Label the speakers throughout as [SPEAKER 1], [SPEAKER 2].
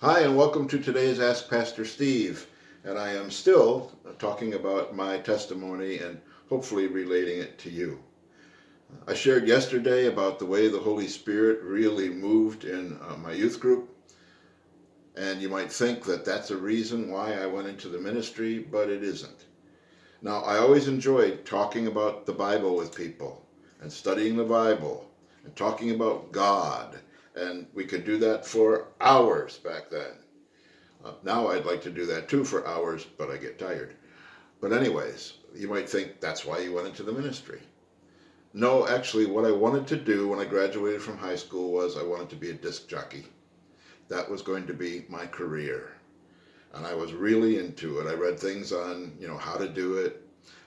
[SPEAKER 1] Hi, and welcome to today's Ask Pastor Steve. And I am still talking about my testimony and hopefully relating it to you. I shared yesterday about the way the Holy Spirit really moved in my youth group. And you might think that that's a reason why I went into the ministry, but it isn't. Now, I always enjoyed talking about the Bible with people and studying the Bible and talking about God. And we could do that for hours back then. Now I'd like to do that too for hours, but I get tired. But anyways, you might think that's why you went into the ministry. No, actually, what I wanted to do when I graduated from high school was I wanted to be a disc jockey. That was going to be my career. And I was really into it. I read things on, how to do it.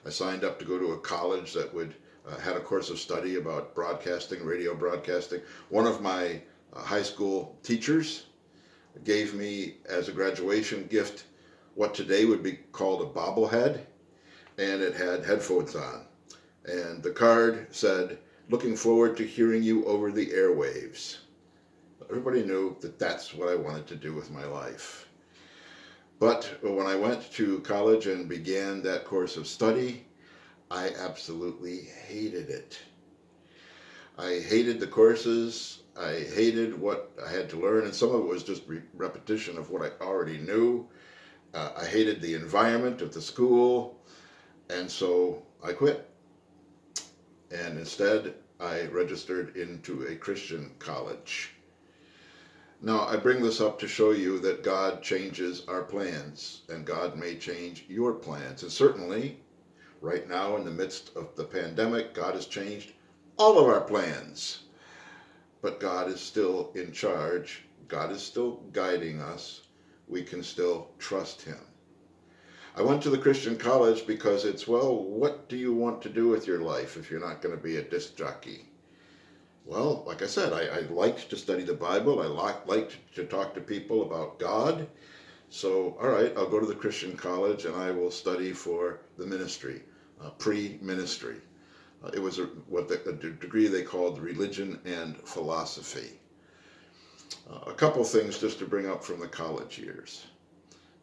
[SPEAKER 1] I signed up to go to a college that would had a course of study about broadcasting, radio broadcasting. One of my high school teachers gave me as a graduation gift what today would be called a bobblehead, and it had headphones on. And the card said, "Looking forward to hearing you over the airwaves." Everybody knew that that's what I wanted to do with my life. But when I went to college and began that course of study, I absolutely hated it. I hated the courses. I hated what I had to learn, and some of it was just repetition of what I already knew. I hated the environment of the school, and so I quit. And instead, I registered into a Christian college. Now, I bring this up to show you that God changes our plans, and God may change your plans. And certainly, right now, in the midst of the pandemic, God has changed all of our plans. But God is still in charge. God is still guiding us. We can still trust Him. I went to the Christian college because it's, well, what do you want to do with your life if you're not going to be a disc jockey? Well, like I said, I liked to study the Bible. I liked to talk to people about God. So, all right, I'll go to the Christian college and I will study for the ministry, pre-ministry. It was a degree they called religion and philosophy. A couple things just to bring up from the college years.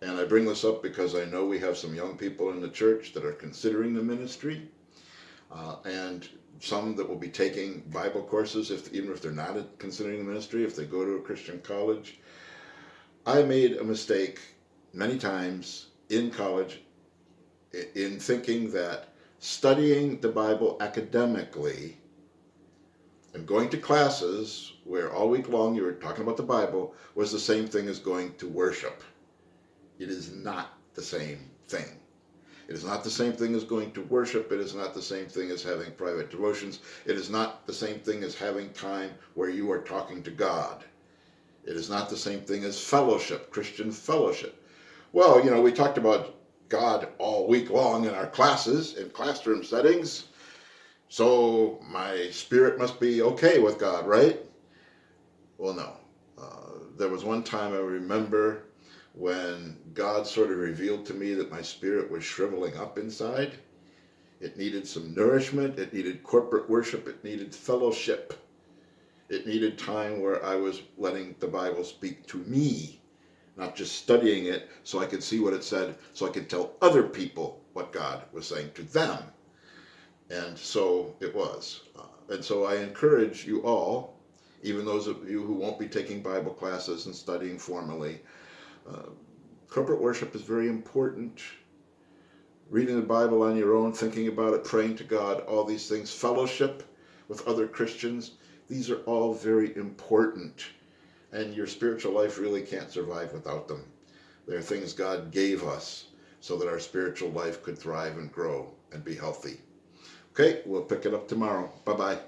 [SPEAKER 1] And I bring this up because I know we have some young people in the church that are considering the ministry, and some that will be taking Bible courses, even if they're not considering the ministry, if they go to a Christian college. I made a mistake many times in college in thinking that studying the Bible academically and going to classes where all week long you were talking about the Bible was the same thing as going to worship. It is not the same thing. It is not the same thing as going to worship. It is not the same thing as having private devotions. It is not the same thing as having time where you are talking to God. It is not the same thing as fellowship, Christian fellowship. Well, we talked about God all week long in our classes, in classroom settings. So my spirit must be okay with God, right? Well, no. There was one time I remember when God sort of revealed to me that my spirit was shriveling up inside. It needed some nourishment. It needed corporate worship. It needed fellowship. It needed time where I was letting the Bible speak to me, not just studying it so I could see what it said, so I could tell other people what God was saying to them. And so it was. And so I encourage you all, even those of you who won't be taking Bible classes and studying formally, corporate worship is very important. Reading the Bible on your own, thinking about it, praying to God, all these things, fellowship with other Christians, these are all very important. And your spiritual life really can't survive without them. They're things God gave us so that our spiritual life could thrive and grow and be healthy. Okay, we'll pick it up tomorrow. Bye-bye.